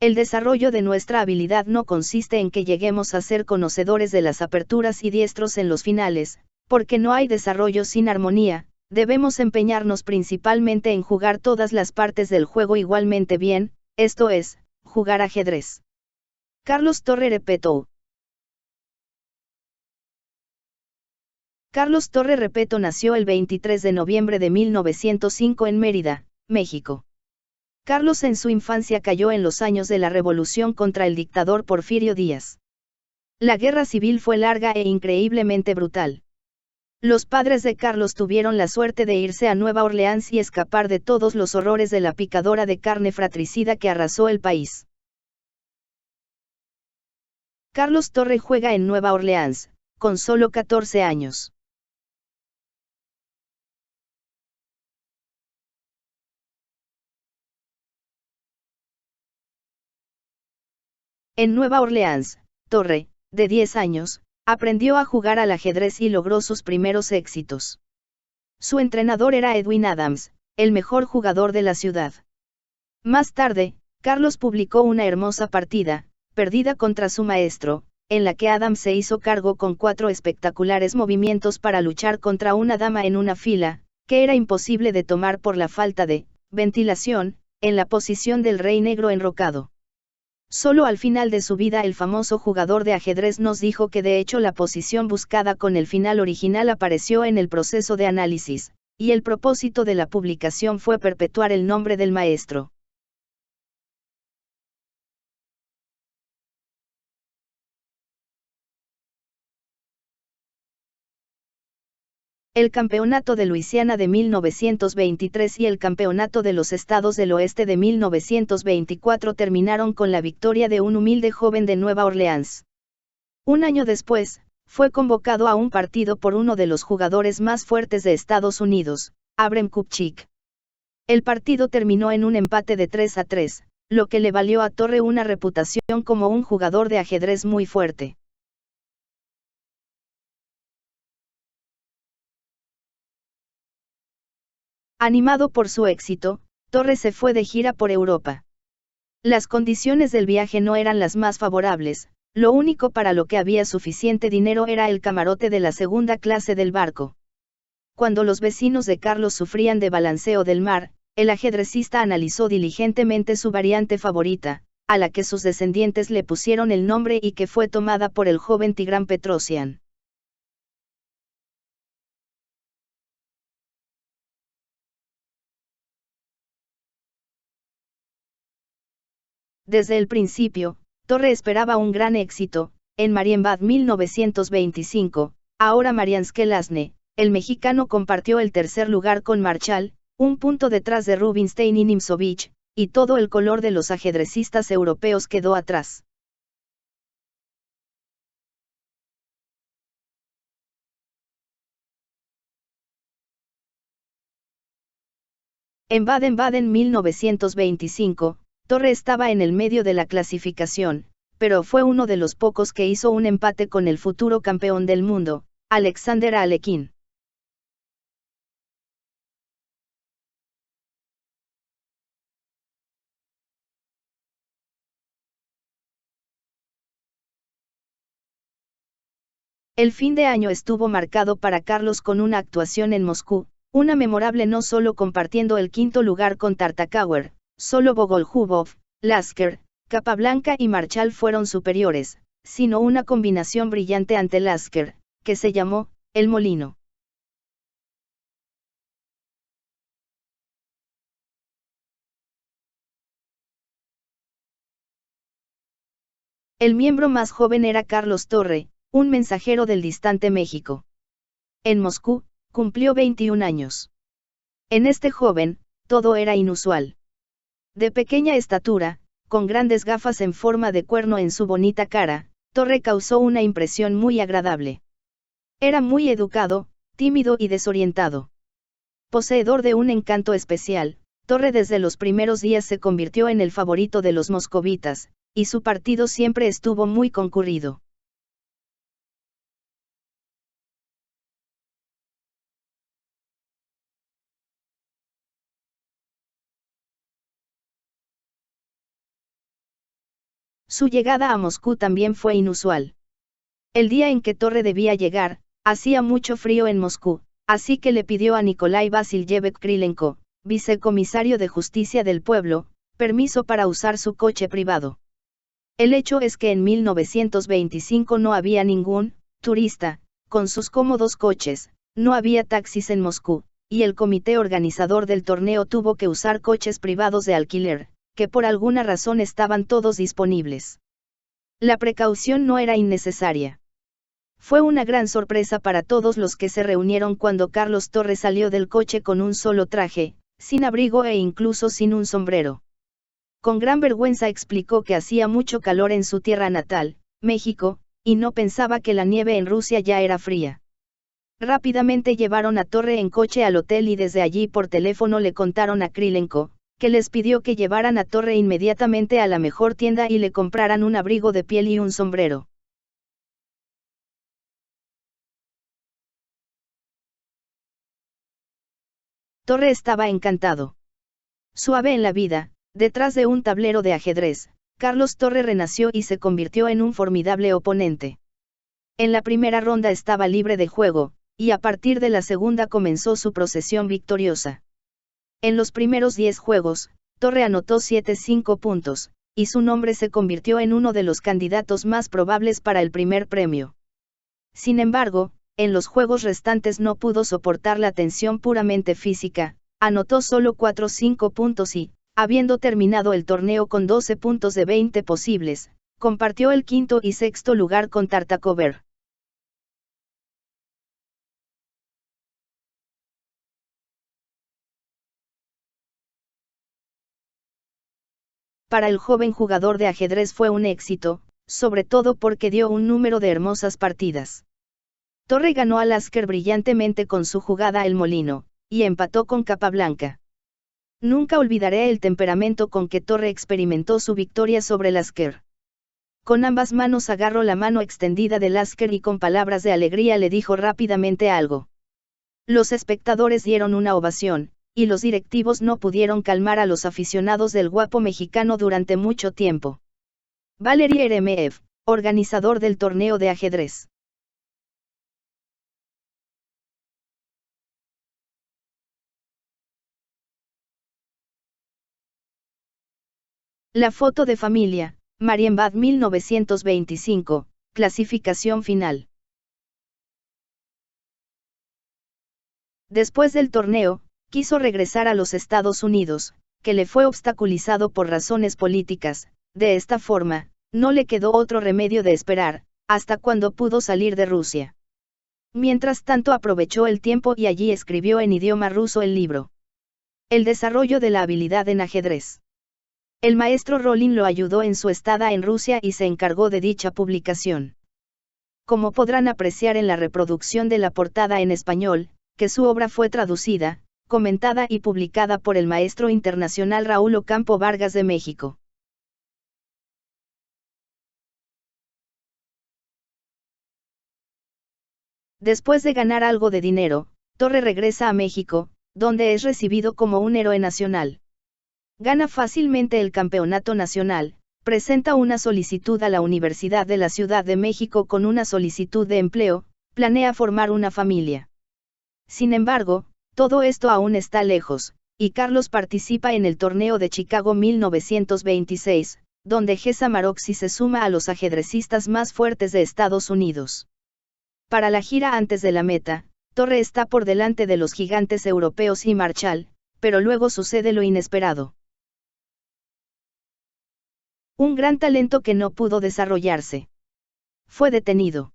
El desarrollo de nuestra habilidad no consiste en que lleguemos a ser conocedores de las aperturas y diestros en los finales, porque no hay desarrollo sin armonía. Debemos empeñarnos principalmente en jugar todas las partes del juego igualmente bien, esto es, jugar ajedrez. Carlos Torre Repetto. Carlos Torre Repetto nació el 23 de noviembre de 1905 en Mérida, México. Carlos en su infancia cayó en los años de la revolución contra el dictador Porfirio Díaz. La guerra civil fue larga e increíblemente brutal. Los padres de Carlos tuvieron la suerte de irse a Nueva Orleans y escapar de todos los horrores de la picadora de carne fratricida que arrasó el país. Carlos Torre juega en Nueva Orleans, con solo 14 años. En Nueva Orleans, Torre, de 10 años, aprendió a jugar al ajedrez y logró sus primeros éxitos. Su entrenador era Edwin Adams, el mejor jugador de la ciudad. Más tarde, Carlos publicó una hermosa partida, perdida contra su maestro, en la que Adams se hizo cargo con 4 espectaculares movimientos para luchar contra una dama en una fila, que era imposible de tomar por la falta de ventilación, en la posición del rey negro enrocado. Solo al final de su vida el famoso jugador de ajedrez nos dijo que de hecho la posición buscada con el final original apareció en el proceso de análisis, y el propósito de la publicación fue perpetuar el nombre del maestro. El Campeonato de Luisiana de 1923 y el Campeonato de los Estados del Oeste de 1924 terminaron con la victoria de un humilde joven de Nueva Orleans. Un año después, fue convocado a un partido por uno de los jugadores más fuertes de Estados Unidos, Abram Kupchik. El partido terminó en un empate de 3-3, lo que le valió a Torre una reputación como un jugador de ajedrez muy fuerte. Animado por su éxito, Torre se fue de gira por Europa. Las condiciones del viaje no eran las más favorables, lo único para lo que había suficiente dinero era el camarote de la segunda clase del barco. Cuando los vecinos de Carlos sufrían de balanceo del mar, el ajedrecista analizó diligentemente su variante favorita, a la que sus descendientes le pusieron el nombre y que fue tomada por el joven Tigran Petrosian. Desde el principio, Torre esperaba un gran éxito. En Marienbad 1925, ahora Marianske Lasne, el mexicano compartió el tercer lugar con Marchal, un punto detrás de Rubinstein y Nimzovich, y todo el color de los ajedrecistas europeos quedó atrás. En Baden-Baden 1925, Torre estaba en el medio de la clasificación, pero fue uno de los pocos que hizo un empate con el futuro campeón del mundo, Alexander Alekhine. El fin de año estuvo marcado para Carlos con una actuación en Moscú, una memorable no solo compartiendo el quinto lugar con Tartakower, solo Bogoljubov, Lasker, Capablanca y Marchal fueron superiores, sino una combinación brillante ante Lasker, que se llamó El Molino. El miembro más joven era Carlos Torre, un mensajero del distante México. En Moscú, cumplió 21 años. En este joven, todo era inusual. De pequeña estatura, con grandes gafas en forma de cuerno en su bonita cara, Torre causó una impresión muy agradable. Era muy educado, tímido y desorientado. Poseedor de un encanto especial, Torre desde los primeros días se convirtió en el favorito de los moscovitas, y su partido siempre estuvo muy concurrido. Su llegada a Moscú también fue inusual. El día en que Torre debía llegar, hacía mucho frío en Moscú, así que le pidió a Nikolai Vasilyevich Krylenko, vicecomisario de justicia del pueblo, permiso para usar su coche privado. El hecho es que en 1925 no había ningún turista con sus cómodos coches, no había taxis en Moscú, y el comité organizador del torneo tuvo que usar coches privados de alquiler, que por alguna razón estaban todos disponibles. La precaución no era innecesaria. Fue una gran sorpresa para todos los que se reunieron cuando Carlos Torre salió del coche con un solo traje, sin abrigo e incluso sin un sombrero. Con gran vergüenza explicó que hacía mucho calor en su tierra natal, México, y no pensaba que la nieve en Rusia ya era fría. Rápidamente llevaron a Torre en coche al hotel y desde allí por teléfono le contaron a Krylenko, que les pidió que llevaran a Torre inmediatamente a la mejor tienda y le compraran un abrigo de piel y un sombrero. Torre estaba encantado. Suave en la vida, detrás de un tablero de ajedrez, Carlos Torre renació y se convirtió en un formidable oponente. En la primera ronda estaba libre de juego, y a partir de la segunda comenzó su procesión victoriosa. En los primeros 10 juegos, Torre anotó 7-5 puntos, y su nombre se convirtió en uno de los candidatos más probables para el primer premio. Sin embargo, en los juegos restantes no pudo soportar la tensión puramente física, anotó solo 4-5 puntos y, habiendo terminado el torneo con 12 puntos de 20 posibles, compartió el quinto y sexto lugar con Tartakover. Para el joven jugador de ajedrez fue un éxito, sobre todo porque dio un número de hermosas partidas. Torre ganó a Lasker brillantemente con su jugada El Molino, y empató con Capablanca. Nunca olvidaré el temperamento con que Torre experimentó su victoria sobre Lasker. Con ambas manos agarró la mano extendida de Lasker y con palabras de alegría le dijo rápidamente algo. Los espectadores dieron una ovación, y los directivos no pudieron calmar a los aficionados del guapo mexicano durante mucho tiempo. Valery Eremeev, organizador del torneo de ajedrez. La foto de familia, Marienbad 1925, clasificación final. Después del torneo, quiso regresar a los Estados Unidos, que le fue obstaculizado por razones políticas. De esta forma, no le quedó otro remedio de esperar, hasta cuando pudo salir de Rusia. Mientras tanto aprovechó el tiempo y allí escribió en idioma ruso el libro. El desarrollo de la habilidad en ajedrez. El maestro Rolin lo ayudó en su estada en Rusia y se encargó de dicha publicación. Como podrán apreciar en la reproducción de la portada en español, que su obra fue traducida, comentada y publicada por el maestro internacional Raúl Ocampo Vargas de México. Después de ganar algo de dinero, Torre regresa a México, donde es recibido como un héroe nacional. Gana fácilmente el campeonato nacional, presenta una solicitud a la Universidad de la Ciudad de México con una solicitud de empleo, planea formar una familia. Sin embargo, todo esto aún está lejos, y Carlos participa en el torneo de Chicago 1926, donde Gesa Maroczy se suma a los ajedrecistas más fuertes de Estados Unidos. Para la gira antes de la meta, Torre está por delante de los gigantes europeos y Marshall, pero luego sucede lo inesperado. Un gran talento que no pudo desarrollarse. Fue detenido.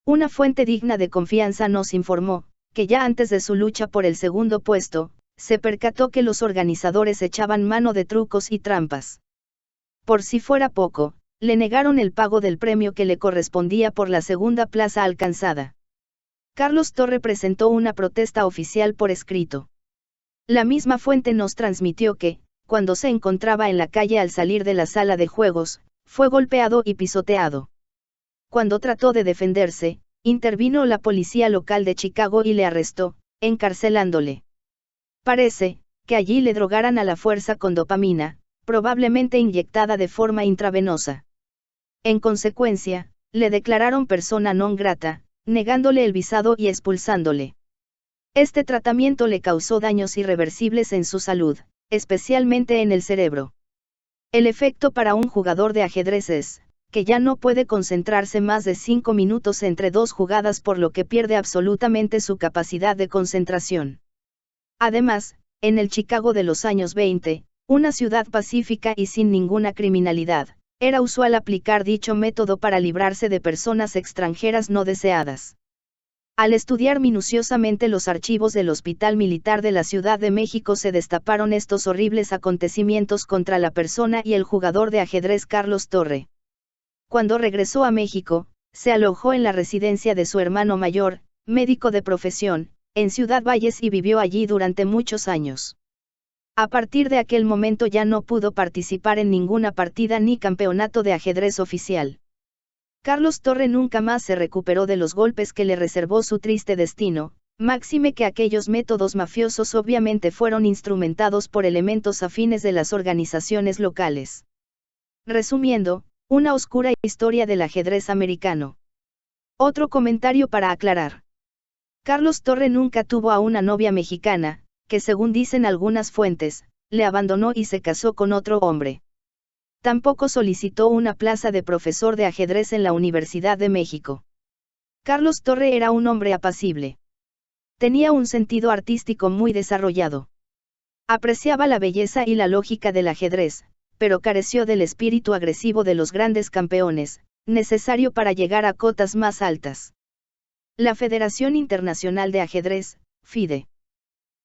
Una fuente digna de confianza nos informó, que ya antes de su lucha por el segundo puesto, se percató que los organizadores echaban mano de trucos y trampas. Por si fuera poco, le negaron el pago del premio que le correspondía por la segunda plaza alcanzada. Carlos Torre presentó una protesta oficial por escrito. La misma fuente nos transmitió que, cuando se encontraba en la calle al salir de la sala de juegos, fue golpeado y pisoteado. Cuando trató de defenderse, intervino la policía local de Chicago y le arrestó, encarcelándole. Parece, que allí le drogaran a la fuerza con dopamina, probablemente inyectada de forma intravenosa. En consecuencia, le declararon persona non grata, negándole el visado y expulsándole. Este tratamiento le causó daños irreversibles en su salud, especialmente en el cerebro. El efecto para un jugador de ajedrez es, que ya no puede concentrarse más de 5 minutos entre dos jugadas, por lo que pierde absolutamente su capacidad de concentración. Además, en el Chicago de los años 20, una ciudad pacífica y sin ninguna criminalidad, era usual aplicar dicho método para librarse de personas extranjeras no deseadas. Al estudiar minuciosamente los archivos del Hospital Militar de la Ciudad de México, se destaparon estos horribles acontecimientos contra la persona y el jugador de ajedrez Carlos Torre. Cuando regresó a México, se alojó en la residencia de su hermano mayor, médico de profesión, en Ciudad Valles, y vivió allí durante muchos años. A partir de aquel momento ya no pudo participar en ninguna partida ni campeonato de ajedrez oficial. Carlos Torre nunca más se recuperó de los golpes que le reservó su triste destino, máxime que aquellos métodos mafiosos obviamente fueron instrumentados por elementos afines de las organizaciones locales. Resumiendo, una oscura historia del ajedrez americano. Otro comentario para aclarar. Carlos Torre nunca tuvo a una novia mexicana, que según dicen algunas fuentes, le abandonó y se casó con otro hombre. Tampoco solicitó una plaza de profesor de ajedrez en la Universidad de México. Carlos Torre era un hombre apacible. Tenía un sentido artístico muy desarrollado. Apreciaba la belleza y la lógica del ajedrez, pero careció del espíritu agresivo de los grandes campeones, necesario para llegar a cotas más altas. La Federación Internacional de Ajedrez, FIDE,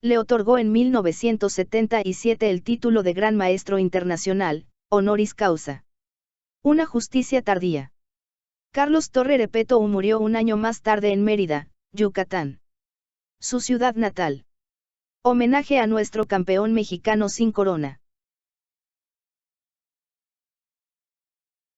le otorgó en 1977 el título de Gran Maestro Internacional, honoris causa. Una justicia tardía. Carlos Torre Repeto murió un año más tarde en Mérida, Yucatán, su ciudad natal. Homenaje a nuestro campeón mexicano sin corona.